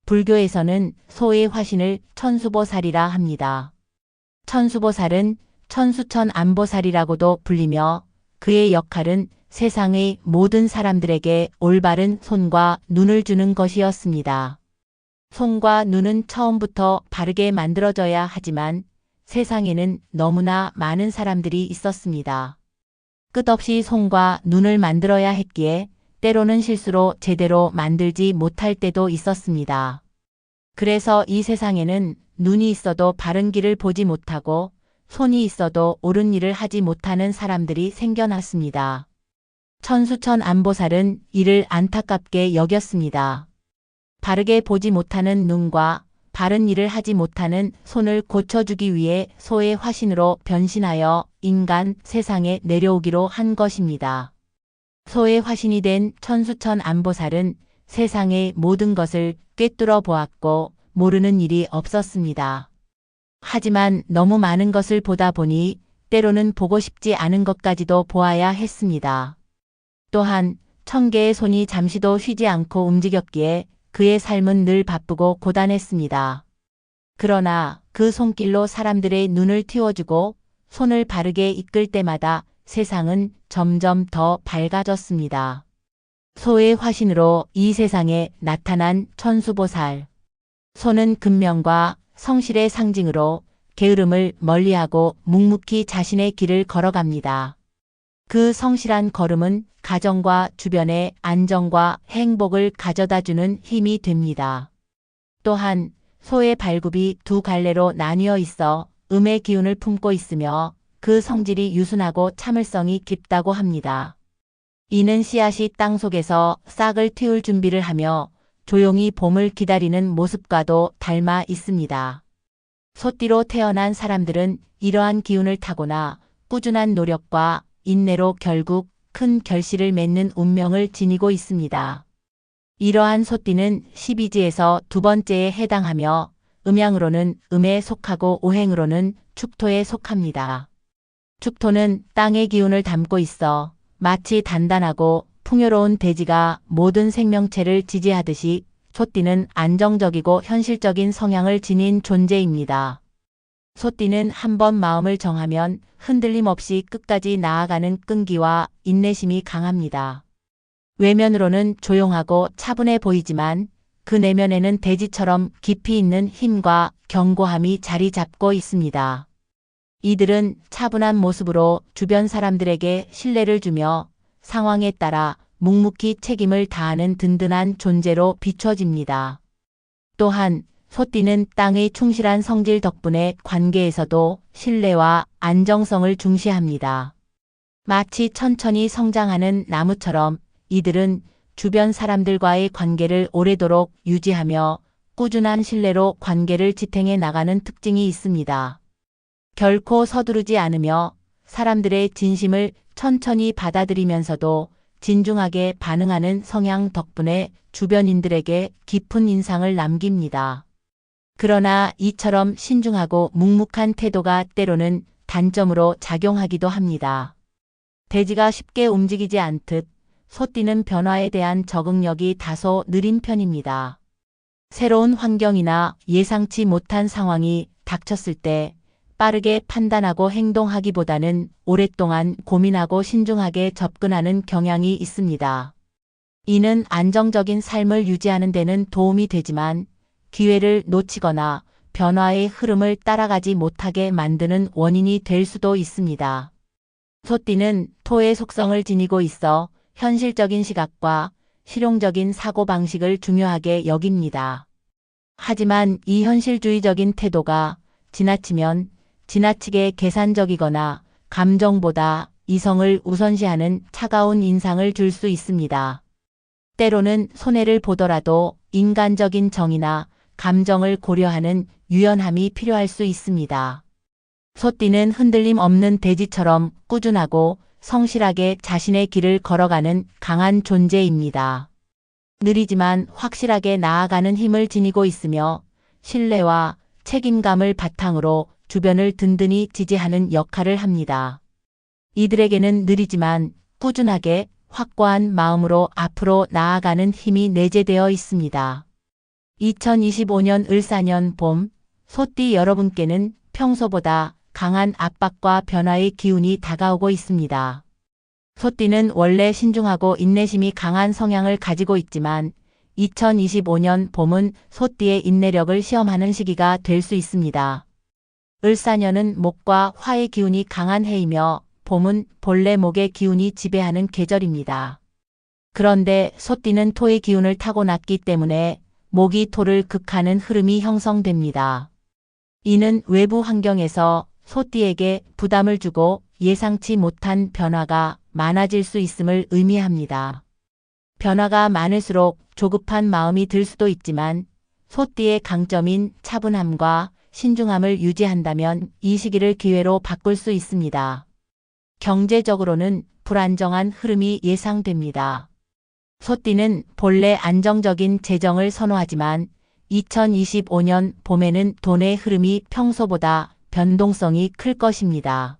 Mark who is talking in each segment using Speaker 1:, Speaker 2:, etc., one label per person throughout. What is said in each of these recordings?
Speaker 1: 불교에서는 소의 화신을 천수보살이라 합니다. 천수보살은 천수천안보살이라고도 불리며 그의 역할은 세상의 모든 사람들에게 올바른 손과 눈을 주는 것이었습니다. 손과 눈은 처음부터 바르게 만들어져야 하지만 세상에는 너무나 많은 사람들이 있었습니다. 끝없이 손과 눈을 만들어야 했기에 때로는 실수로 제대로 만들지 못할 때도 있었습니다. 그래서 이 세상에는 눈이 있어도 바른 길을 보지 못하고 손이 있어도 옳은 일을 하지 못하는 사람들이 생겨났습니다. 천수천안보살은 이를 안타깝게 여겼습니다. 바르게 보지 못하는 눈과 바른 일을 하지 못하는 손을 고쳐주기 위해 소의 화신으로 변신하여 인간 세상에 내려오기로 한 것입니다. 소의 화신이 된 천수천안보살은 세상의 모든 것을 꿰뚫어 보았고 모르는 일이 없었습니다. 하지만 너무 많은 것을 보다 보니 때로는 보고 싶지 않은 것까지도 보아야 했습니다. 또한 1000개의 손이 잠시도 쉬지 않고 움직였기에 그의 삶은 늘 바쁘고 고단했습니다. 그러나 그 손길로 사람들의 눈을 틔워주고 손을 바르게 이끌 때마다 세상은 점점 더 밝아졌습니다. 소의 화신으로 이 세상에 나타난 천수보살. 소는 근면과 성실의 상징으로 게으름을 멀리하고 묵묵히 자신의 길을 걸어갑니다. 그 성실한 걸음은 가정과 주변에 안정과 행복을 가져다주는 힘이 됩니다. 또한 소의 발굽이 두 갈래로 나뉘어 있어 음의 기운을 품고 있으며 그 성질이 유순하고 참을성이 깊다고 합니다. 이는 씨앗이 땅 속에서 싹을 틔울 준비를 하며 조용히 봄을 기다리는 모습과도 닮아 있습니다. 소띠로 태어난 사람들은 이러한 기운을 타고나 꾸준한 노력과 인내로 결국 큰 결실을 맺는 운명을 지니고 있습니다. 이러한 소띠는 12지에서 두 번째에 해당하며 음양으로는 음에 속하고 오행으로는 축토에 속합니다. 축토는 땅의 기운을 담고 있어 마치 단단하고 풍요로운 대지가 모든 생명체를 지지하듯이 소띠는 안정적이고 현실적인 성향을 지닌 존재입니다. 소띠는 한번 마음을 정하면 흔들림 없이 끝까지 나아가는 끈기와 인내심이 강합니다. 외면으로는 조용하고 차분해 보이지만 그 내면에는 대지처럼 깊이 있는 힘과 견고함이 자리 잡고 있습니다. 이들은 차분한 모습으로 주변 사람들에게 신뢰를 주며 상황에 따라 묵묵히 책임을 다하는 든든한 존재로 비춰집니다. 또한 소띠는 땅의 충실한 성질 덕분에 관계에서도 신뢰와 안정성을 중시합니다. 마치 천천히 성장하는 나무처럼 이들은 주변 사람들과의 관계를 오래도록 유지하며 꾸준한 신뢰로 관계를 지탱해 나가는 특징이 있습니다. 결코 서두르지 않으며 사람들의 진심을 천천히 받아들이면서도 진중하게 반응하는 성향 덕분에 주변인들에게 깊은 인상을 남깁니다. 그러나 이처럼 신중하고 묵묵한 태도가 때로는 단점으로 작용하기도 합니다. 대지가 쉽게 움직이지 않듯 소띠는 변화에 대한 적응력이 다소 느린 편입니다. 새로운 환경이나 예상치 못한 상황이 닥쳤을 때 빠르게 판단하고 행동하기보다는 오랫동안 고민하고 신중하게 접근하는 경향이 있습니다. 이는 안정적인 삶을 유지하는 데는 도움이 되지만 기회를 놓치거나 변화의 흐름을 따라가지 못하게 만드는 원인이 될 수도 있습니다. 소띠는 토의 속성을 지니고 있어 현실적인 시각과 실용적인 사고방식을 중요하게 여깁니다. 하지만 이 현실주의적인 태도가 지나치면 지나치게 계산적이거나 감정보다 이성을 우선시하는 차가운 인상을 줄 수 있습니다. 때로는 손해를 보더라도 인간적인 정의나 감정을 고려하는 유연함이 필요할 수 있습니다. 소띠는 흔들림 없는 대지처럼 꾸준하고 성실하게 자신의 길을 걸어가는 강한 존재입니다. 느리지만 확실하게 나아가는 힘을 지니고 있으며 신뢰와 책임감을 바탕으로 주변을 든든히 지지하는 역할을 합니다. 이들에게는 느리지만 꾸준하게 확고한 마음으로 앞으로 나아가는 힘이 내재되어 있습니다. 2025년 을사년 봄, 소띠 여러분께는 평소보다 강한 압박과 변화의 기운이 다가오고 있습니다. 소띠는 원래 신중하고 인내심이 강한 성향을 가지고 있지만 2025년 봄은 소띠의 인내력을 시험하는 시기가 될 수 있습니다. 을사년은 목과 화의 기운이 강한 해이며 봄은 본래 목의 기운이 지배하는 계절입니다. 그런데 소띠는 토의 기운을 타고났기 때문에 목이 토를 극하는 흐름이 형성됩니다. 이는 외부 환경에서 소띠에게 부담을 주고 예상치 못한 변화가 많아질 수 있음을 의미합니다. 변화가 많을수록 조급한 마음이 들 수도 있지만 소띠의 강점인 차분함과 신중함을 유지한다면 이 시기를 기회로 바꿀 수 있습니다. 경제적으로는 불안정한 흐름이 예상됩니다. 소띠는 본래 안정적인 재정을 선호하지만 2025년 봄에는 돈의 흐름이 평소보다 변동성이 클 것입니다.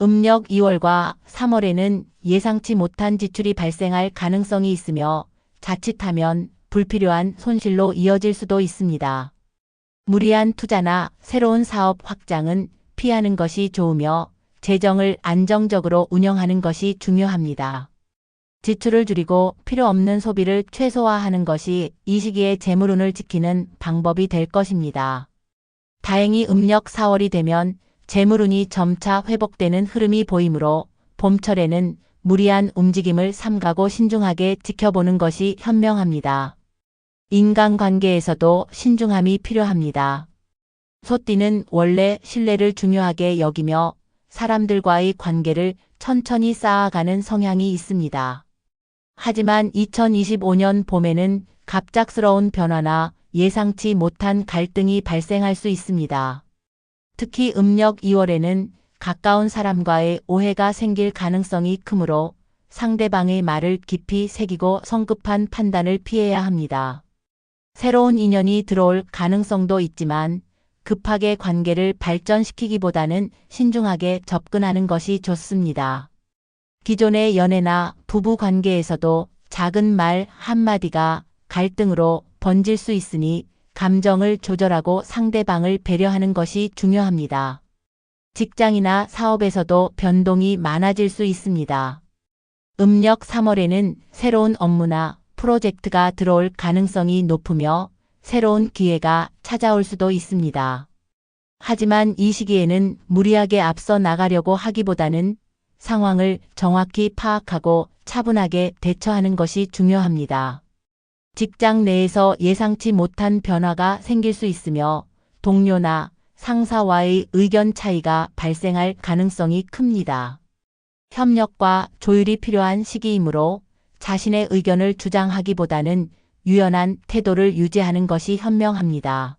Speaker 1: 음력 2월과 3월에는 예상치 못한 지출이 발생할 가능성이 있으며 자칫하면 불필요한 손실로 이어질 수도 있습니다. 무리한 투자나 새로운 사업 확장은 피하는 것이 좋으며 재정을 안정적으로 운영하는 것이 중요합니다. 지출을 줄이고 필요 없는 소비를 최소화하는 것이 이 시기에 재물운을 지키는 방법이 될 것입니다. 다행히 음력 4월이 되면 재물운이 점차 회복되는 흐름이 보이므로 봄철에는 무리한 움직임을 삼가고 신중하게 지켜보는 것이 현명합니다. 인간관계에서도 신중함이 필요합니다. 소띠는 원래 신뢰를 중요하게 여기며 사람들과의 관계를 천천히 쌓아가는 성향이 있습니다. 하지만 2025년 봄에는 갑작스러운 변화나 예상치 못한 갈등이 발생할 수 있습니다. 특히 음력 2월에는 가까운 사람과의 오해가 생길 가능성이 크므로 상대방의 말을 깊이 새기고 성급한 판단을 피해야 합니다. 새로운 인연이 들어올 가능성도 있지만 급하게 관계를 발전시키기보다는 신중하게 접근하는 것이 좋습니다. 기존의 연애나 부부 관계에서도 작은 말 한마디가 갈등으로 번질 수 있으니 감정을 조절하고 상대방을 배려하는 것이 중요합니다. 직장이나 사업에서도 변동이 많아질 수 있습니다. 음력 3월에는 새로운 업무나 프로젝트가 들어올 가능성이 높으며 새로운 기회가 찾아올 수도 있습니다. 하지만 이 시기에는 무리하게 앞서 나가려고 하기보다는 상황을 정확히 파악하고 차분하게 대처하는 것이 중요합니다. 직장 내에서 예상치 못한 변화가 생길 수 있으며 동료나 상사와의 의견 차이가 발생할 가능성이 큽니다. 협력과 조율이 필요한 시기이므로 자신의 의견을 주장하기보다는 유연한 태도를 유지하는 것이 현명합니다.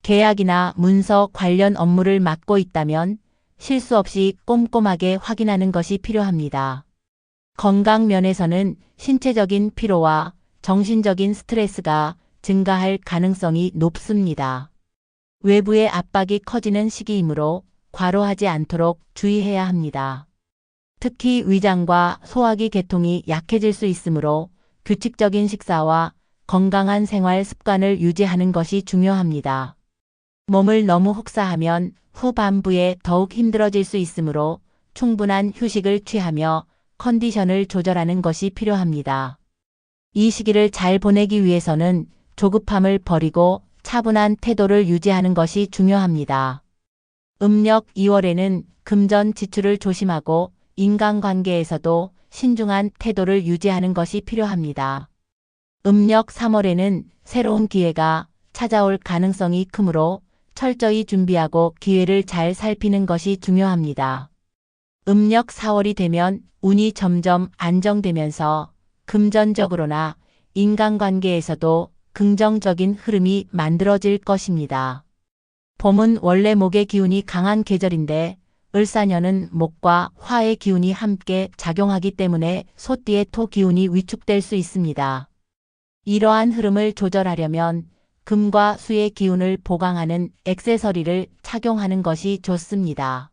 Speaker 1: 계약이나 문서 관련 업무를 맡고 있다면 실수 없이 꼼꼼하게 확인하는 것이 필요합니다. 건강 면에서는 신체적인 피로와 정신적인 스트레스가 증가할 가능성이 높습니다. 외부의 압박이 커지는 시기이므로 과로하지 않도록 주의해야 합니다. 특히 위장과 소화기 계통이 약해질 수 있으므로 규칙적인 식사와 건강한 생활 습관을 유지하는 것이 중요합니다. 몸을 너무 혹사하면 후반부에 더욱 힘들어질 수 있으므로 충분한 휴식을 취하며 컨디션을 조절하는 것이 필요합니다. 이 시기를 잘 보내기 위해서는 조급함을 버리고 차분한 태도를 유지하는 것이 중요합니다. 음력 2월에는 금전 지출을 조심하고 인간관계에서도 신중한 태도를 유지하는 것이 필요합니다. 음력 3월에는 새로운 기회가 찾아올 가능성이 크므로 철저히 준비하고 기회를 잘 살피는 것이 중요합니다. 음력 4월이 되면 운이 점점 안정되면서 금전적으로나 인간관계에서도 긍정적인 흐름이 만들어질 것입니다. 봄은 원래 목의 기운이 강한 계절인데 을사년은 목과 화의 기운이 함께 작용하기 때문에 소띠의 토 기운이 위축될 수 있습니다. 이러한 흐름을 조절하려면 금과 수의 기운을 보강하는 액세서리를 착용하는 것이 좋습니다.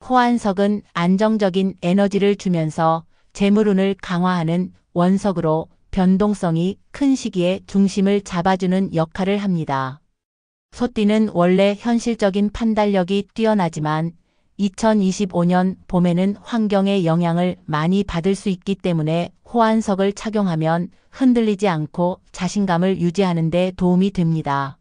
Speaker 1: 호환석은 안정적인 에너지를 주면서 재물운을 강화하는 원석으로 변동성이 큰 시기에 중심을 잡아주는 역할을 합니다. 소띠는 원래 현실적인 판단력이 뛰어나지만 2025년 봄에는 환경의 영향을 많이 받을 수 있기 때문에 호환석을 착용하면 흔들리지 않고 자신감을 유지하는 데 도움이 됩니다.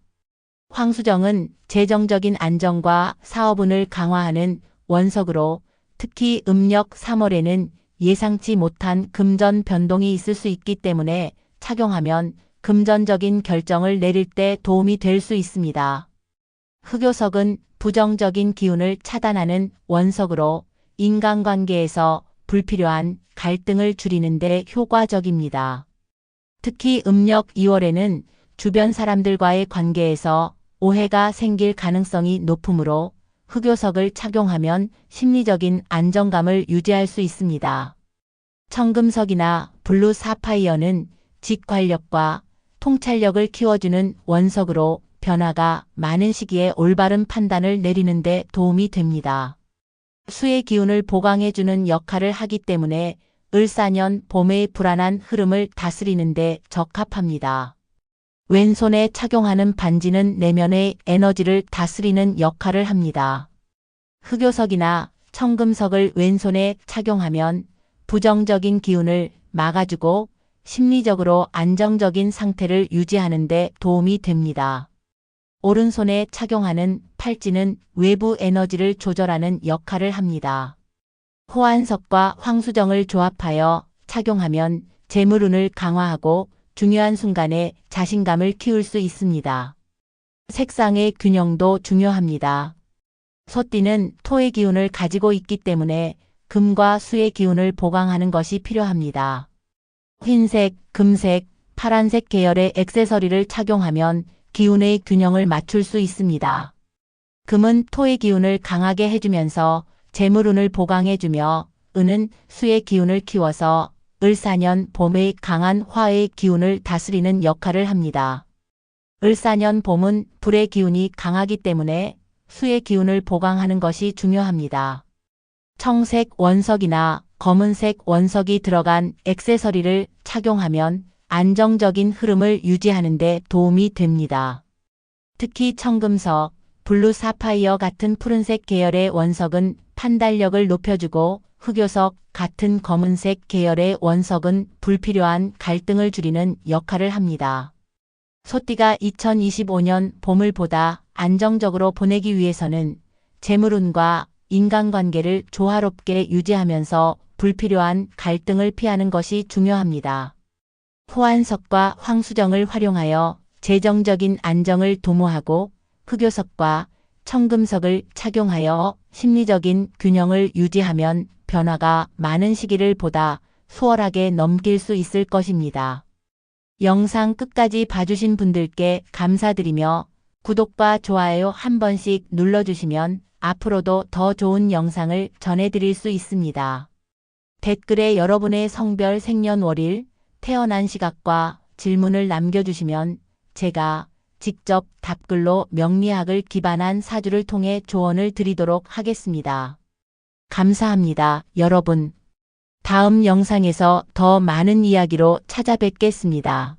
Speaker 1: 황수정은 재정적인 안정과 사업운을 강화하는 원석으로 특히 음력 3월에는 예상치 못한 금전 변동이 있을 수 있기 때문에 착용하면 금전적인 결정을 내릴 때 도움이 될 수 있습니다. 흑요석은 부정적인 기운을 차단하는 원석으로 인간관계에서 불필요한 갈등을 줄이는 데 효과적입니다. 특히 음력 2월에는 주변 사람들과의 관계에서 오해가 생길 가능성이 높으므로 흑요석을 착용하면 심리적인 안정감을 유지할 수 있습니다. 청금석이나 블루 사파이어는 직관력과 통찰력을 키워주는 원석으로 변화가 많은 시기에 올바른 판단을 내리는 데 도움이 됩니다. 수의 기운을 보강해주는 역할을 하기 때문에 을사년 봄의 불안한 흐름을 다스리는 데 적합합니다. 왼손에 착용하는 반지는 내면의 에너지를 다스리는 역할을 합니다. 흑요석이나 청금석을 왼손에 착용하면 부정적인 기운을 막아주고 심리적으로 안정적인 상태를 유지하는 데 도움이 됩니다. 오른손에 착용하는 팔찌는 외부 에너지를 조절하는 역할을 합니다. 호환석과 황수정을 조합하여 착용하면 재물운을 강화하고 중요한 순간에 자신감을 키울 수 있습니다. 색상의 균형도 중요합니다. 소띠는 토의 기운을 가지고 있기 때문에 금과 수의 기운을 보강하는 것이 필요합니다. 흰색, 금색, 파란색 계열의 액세서리를 착용하면 기운의 균형을 맞출 수 있습니다. 금은 토의 기운을 강하게 해주면서 재물운을 보강해주며 은은 수의 기운을 키워서 을사년 봄의 강한 화의 기운을 다스리는 역할을 합니다. 을사년 봄은 불의 기운이 강하기 때문에 수의 기운을 보강하는 것이 중요합니다. 청색 원석이나 검은색 원석이 들어간 액세서리를 착용하면 안정적인 흐름을 유지하는 데 도움이 됩니다. 특히 청금석, 블루 사파이어 같은 푸른색 계열의 원석은 판단력을 높여주고 흑요석 같은 검은색 계열의 원석은 불필요한 갈등을 줄이는 역할을 합니다. 소띠가 2025년 봄을 보다 안정적으로 보내기 위해서는 재물운과 인간관계를 조화롭게 유지하면서 불필요한 갈등을 피하는 것이 중요합니다. 호환석과 황수정을 활용하여 재정적인 안정을 도모하고 흑요석과 청금석을 착용하여 심리적인 균형을 유지하면 변화가 많은 시기를 보다 수월하게 넘길 수 있을 것입니다. 영상 끝까지 봐주신 분들께 감사드리며 구독과 좋아요 한 번씩 눌러주시면 앞으로도 더 좋은 영상을 전해드릴 수 있습니다. 댓글에 여러분의 성별 생년월일, 태어난 시각과 질문을 남겨주시면 제가 직접 답글로 명리학을 기반한 사주를 통해 조언을 드리도록 하겠습니다. 감사합니다, 여러분. 다음 영상에서 더 많은 이야기로 찾아뵙겠습니다.